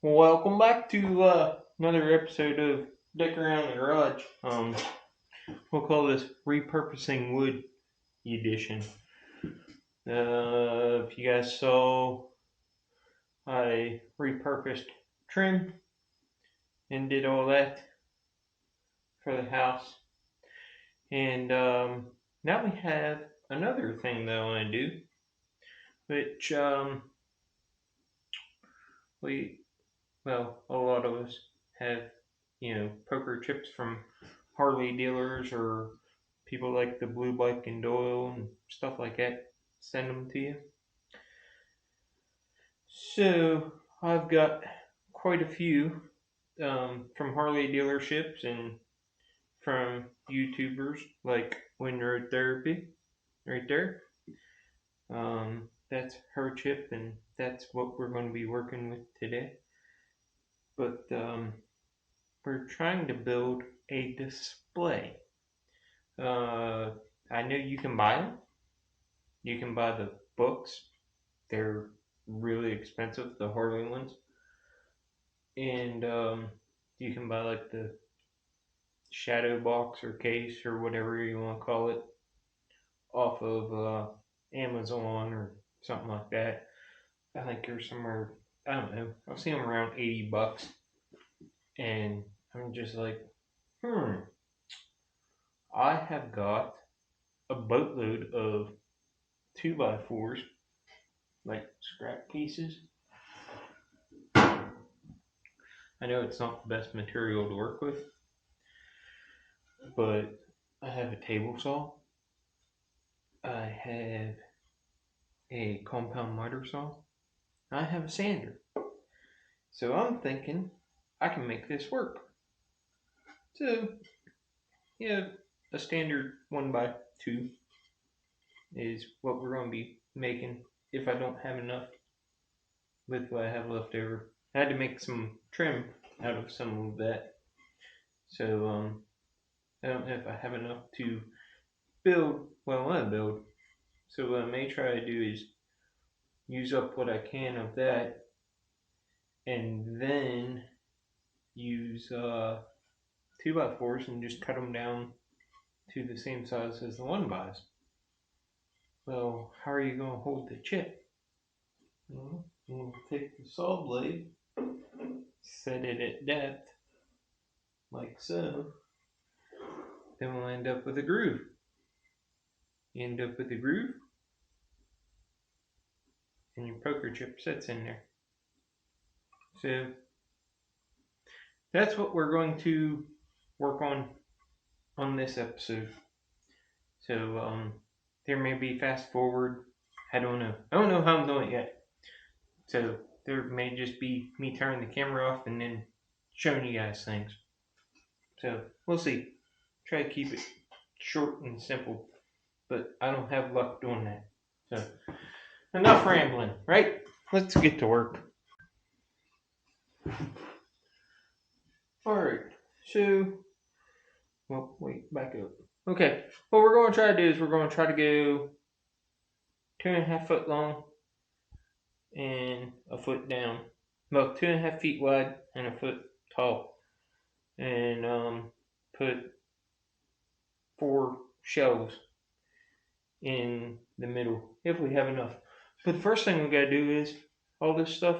Welcome back to another episode of Deck Around the Garage. We'll call this Repurposing Wood Edition. If you guys saw, I repurposed trim and did all that for the house. And now we have another thing that I want to do, which a lot of us have, poker chips from Harley dealers or people like the Blue Bike and Doyle and stuff like that. Send them to you. So I've got quite a few from Harley dealerships and from YouTubers like Windroad Therapy, right there. That's her chip, and that's what we're going to be working with today. But we're trying to build a display. I know you can buy them. You can buy the books. They're really expensive, the Harley ones. And you can buy like the shadow box or case or whatever you want to call it off of Amazon or something like that. I think they're somewhere, I don't know, I've seen them around $80. And I'm just like, I have got a boatload of 2x4s, like scrap pieces. I know it's not the best material to work with, but I have a table saw. I have a compound miter saw. I have a sander. So I'm thinking I can make this work. So, a standard 1x2 is what we're going to be making if I don't have enough with what I have left over. I had to make some trim out of some of that. So, I don't know if I have enough to build what I want to build. So what I may try to do is use up what I can of that and then use 2x4s and just cut them down to the same size as the 1x. Well, how are you going to hold the chip? Well, you'll take the saw blade, set it at depth, like so. Then we'll end up with a groove. You end up with a groove, and your poker chip sits in there. So that's what we're going to work on this episode. So there may be fast forward. I don't know how I'm doing it yet. So there may just be me turning the camera off and then showing you guys things. So we'll see. Try to keep it short and simple, but I don't have luck doing that. So enough rambling, right? Let's get to work. Alright, so, well, wait, back up. Okay, what we're going to try to do is we're going to try to go 2.5 foot long and a foot down. Well, 2.5 feet wide and a foot tall. And put 4 shelves in the middle, if we have enough. But the first thing we got to do is, all this stuff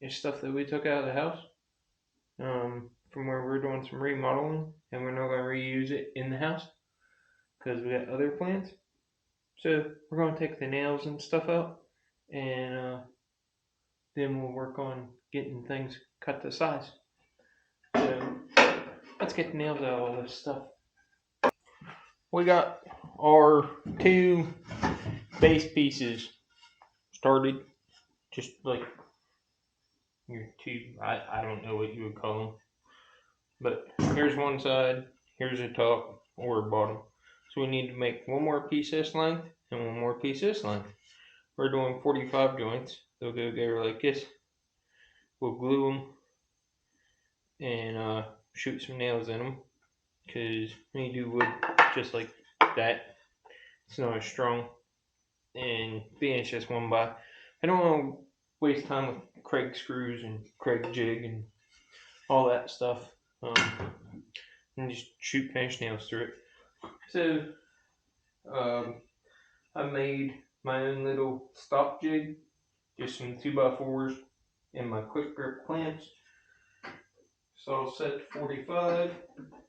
is stuff that we took out of the house. From where we're doing some remodeling, and we're not going to reuse it in the house because we got other plans. So we're going to take the nails and stuff out, and then we'll work on getting things cut to size. So let's get the nails out of all this stuff. We got our 2 base pieces started, just like your 2, I don't know what you would call them. But here's one side, here's a top or a bottom. So we need to make one more piece this length and one more piece this length. We're doing 45 joints. They'll go together like this. We'll glue them and shoot some nails in them. Because when you do wood just like that, it's not as strong. And being it's just 1x, I don't want to waste time with Kreg screws and Kreg jig and all that stuff. And just shoot finish nails through it. So I made my own little stop jig, just some 2x4s and my quick grip clamps. So I'll set 45,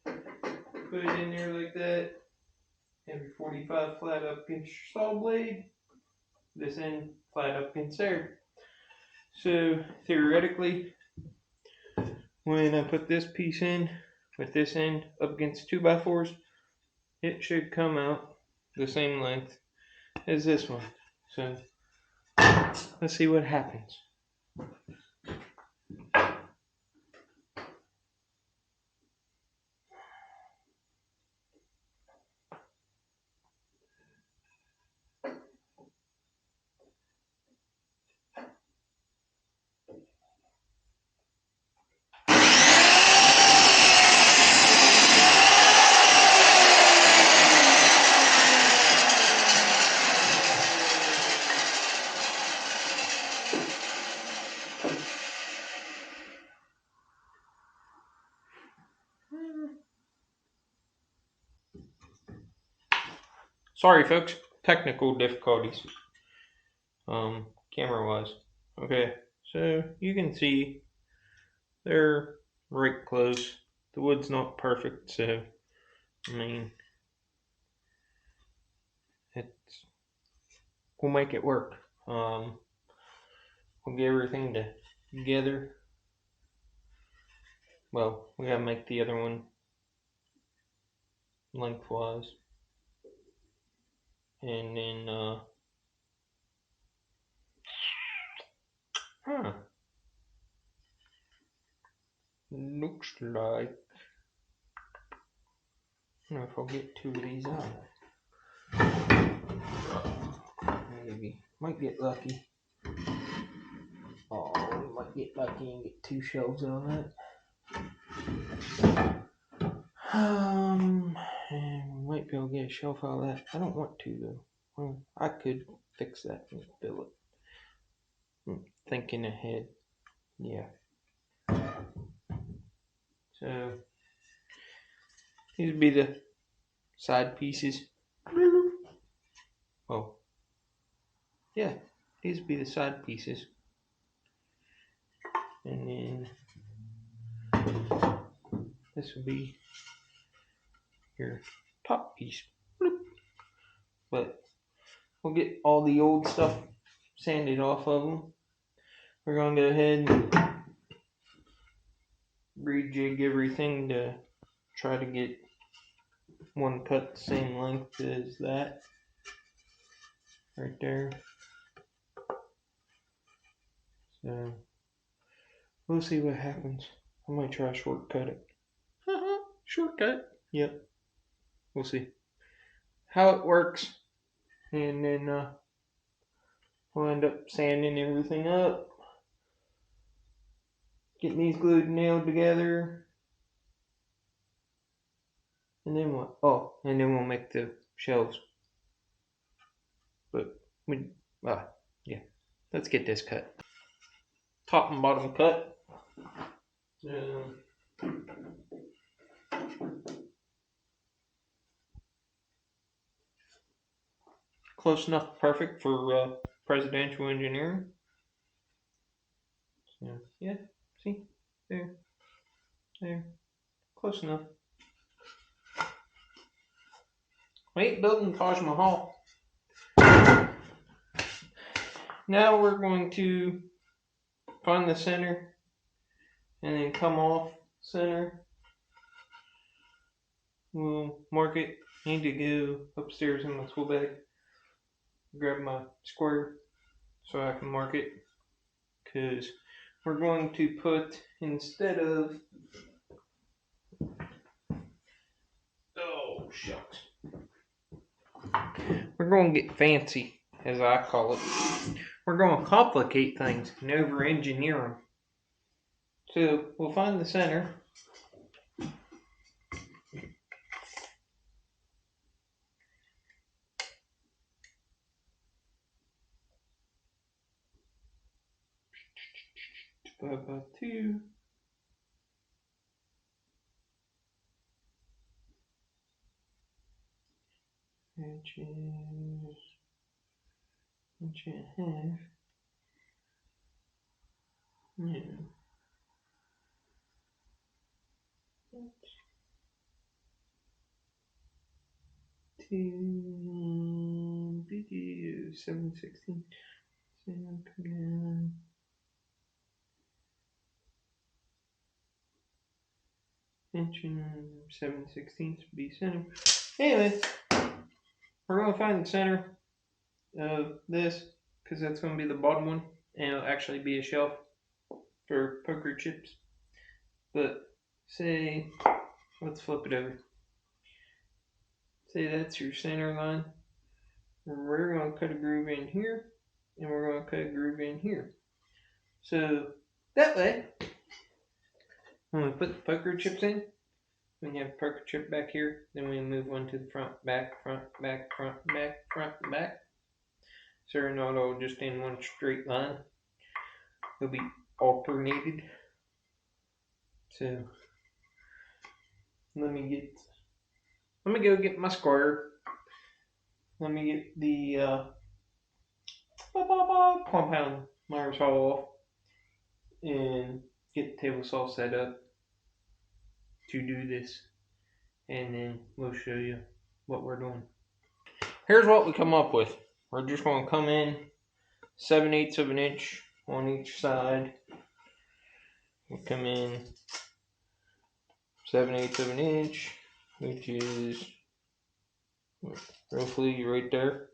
put it in there like that. Have your 45 flat up against your saw blade. This end flat up against there. So theoretically, when I put this piece in with this end up against 2x4s, it should come out the same length as this one. So let's see what happens. Sorry folks, technical difficulties. Camera wise. Okay, so you can see they're right close. The wood's not perfect, so I mean we'll make it work. We'll get everything together. Well, we gotta make the other one lengthwise. And then looks like, I don't know if I'll get 2 of these out. Maybe. Might get lucky. Oh, we might get lucky and get 2 shelves out of that. And we might be able to get a shelf out of that. I don't want to though. Well, I could fix that and fill it. I'm thinking ahead. Yeah. So these would be the side pieces. Oh. Yeah, these would be the side pieces. And then this would be your top piece. But we'll get all the old stuff sanded off of them. We're going to go ahead and rejig everything to try to get one cut the same length as that. Right there. So we'll see what happens. I might try to shortcut it. Shortcut. Yep. We'll see how it works. And then we'll end up sanding everything up. Getting these glued and nailed together. And then what? Oh, and then we'll make the shelves. But yeah. Let's get this cut. Top and bottom cut. Close enough, perfect for presidential engineering. So, yeah, see, there, close enough. We ain't building Taj Mahal. Now we're going to find the center and then come off center. We'll mark it. I need to go upstairs in my school bag, grab my square so I can mark it, because we're going to put, instead of, oh shucks, we're going to get fancy, as I call it. We're going to complicate things and over engineer them. So we'll find the center. 5 by 2. Inches, inch and a half. Yeah. BD 7/16. 1 and 7/16 be center. Anyway, we're gonna find the center of this because that's gonna be the bottom one, and it'll actually be a shelf for poker chips. But say, let's flip it over. Say that's your center line. We're going to cut a groove in here, and we're going to cut a groove in here. So that way, when we put the poker chips in, we have a poker chip back here, then we move one to the front, back, front, back, front, back, front, back. So they're not all just in one straight line. They'll be alternated. So let me go get my square. Let me get the compound miter saw off and get the table saw set up to do this, and then we'll show you what we're doing. Here's what we come up with. We're just going to come in 7/8 of an inch on each side. We'll come in 7/8 of an inch, which is roughly right there.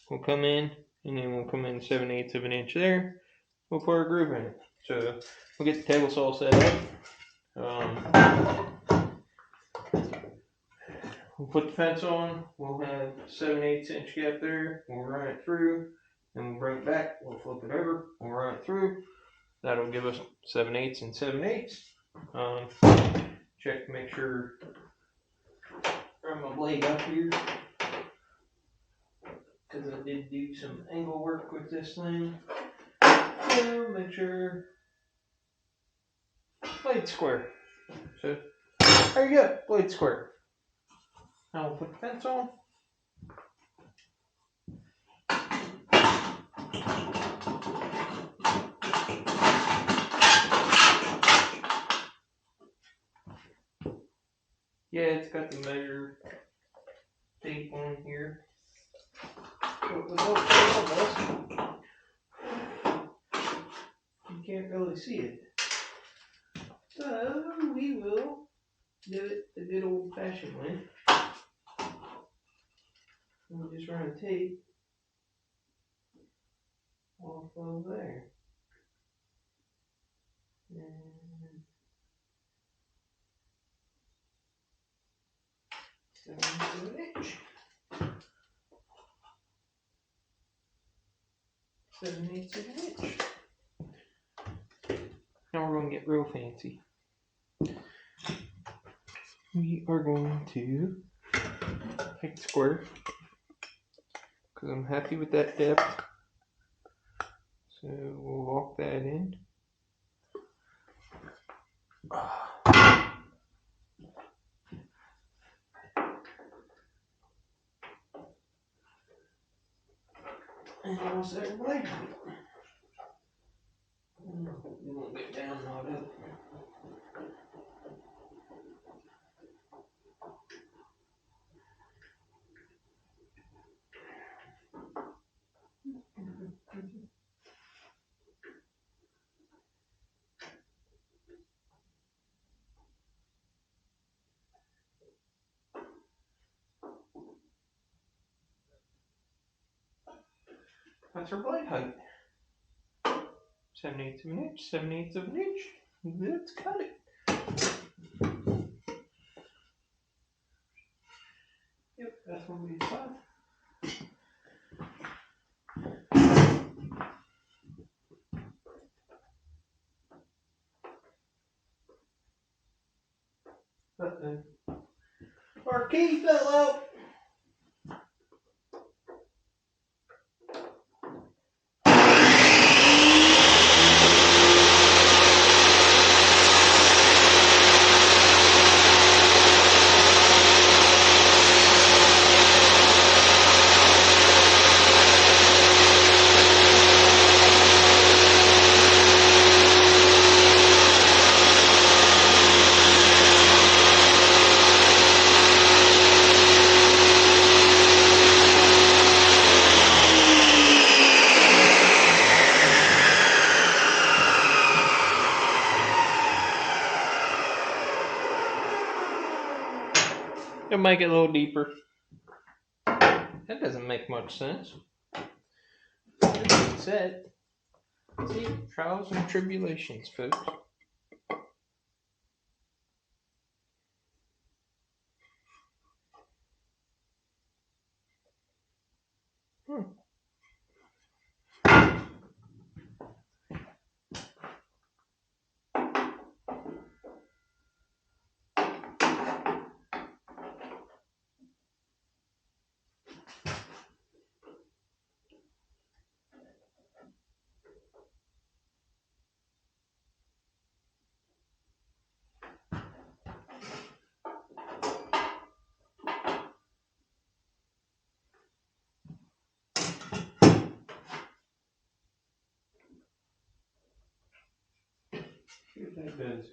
We'll come in, and then we'll come in 7/8 of an inch there. We'll put our groove in it. So we'll get the table saw set up. We'll put the fence on. We'll have 7/8 inch gap there. We'll run it through, and we'll bring it back. We'll flip it over. We'll run it through. That'll give us 7/8 and 7/8. Check to make sure. Run my blade up here, because I did do some angle work with this thing. So make sure blade square. So there you go, blade square. Now we'll put the fence on. Yeah, it's got the measure tape on here. But without this, you can't really see it. So we will do it the good old fashioned way. We'll just run a tape off of there. And 7/8 of an inch. 7/8 of an inch. Now we're going to get real fancy. We are going to take the square, because I'm happy with that depth. So we'll lock that in. And we'll set our blade. We won't get down and knot up. That's our blade height. 7/8 of an inch, 7/8 of an inch. Let's cut it. Yep, that's what we decide. Our key fell out. to make it a little deeper. That doesn't make much sense. It's set. See, trials and tribulations, folks. See what that does.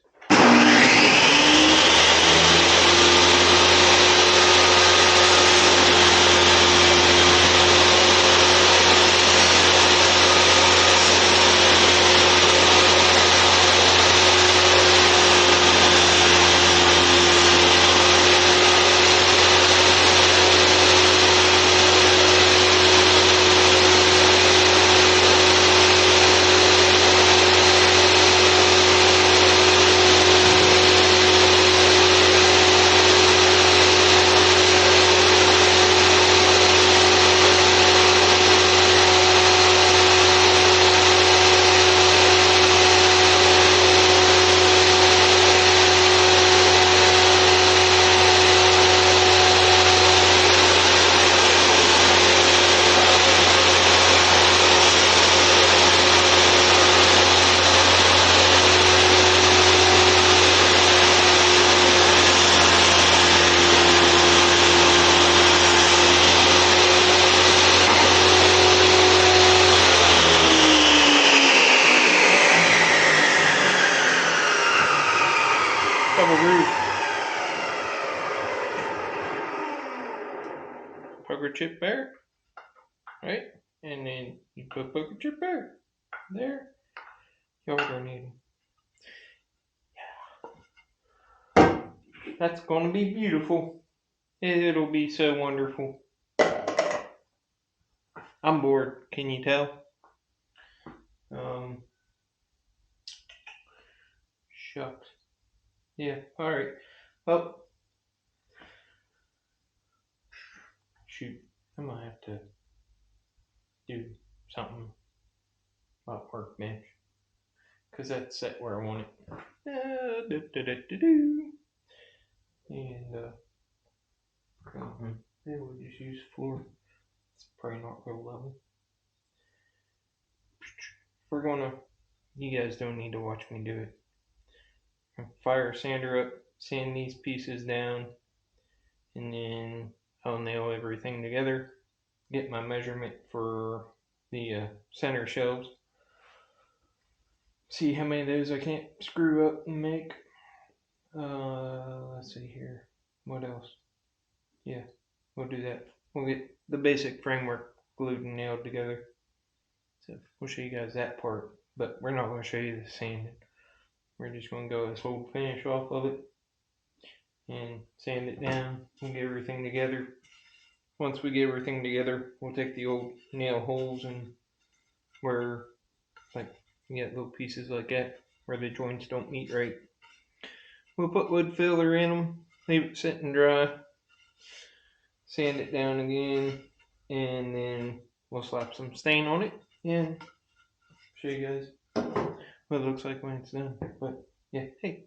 Poker chip there, right? And then you put poker chip there. You alternate. Yeah. That's going to be beautiful. It'll be so wonderful. I'm bored, can you tell? Shucks. Yeah, alright. Well, shoot, I might have to do something about Workbench, because that's set where I want it. And maybe we'll just use floor. It's probably not real level. We're gonna, you guys don't need to watch me do it. Fire a sander up, sand these pieces down, and then I'll nail everything together. Get my measurement for the center shelves. See how many of those I can't screw up and make. Let's see here. What else? Yeah, we'll do that. We'll get the basic framework glued and nailed together. So we'll show you guys that part, but we're not going to show you the sanding. We're just going to go this whole finish off of it and sand it down and get everything together. Once we get everything together, we'll take the old nail holes and where, like, you get little pieces like that where the joints don't meet right. We'll put wood filler in them, leave it sit and dry, sand it down again, and then we'll slap some stain on it and show you guys what it looks like when it's done. But yeah, hey,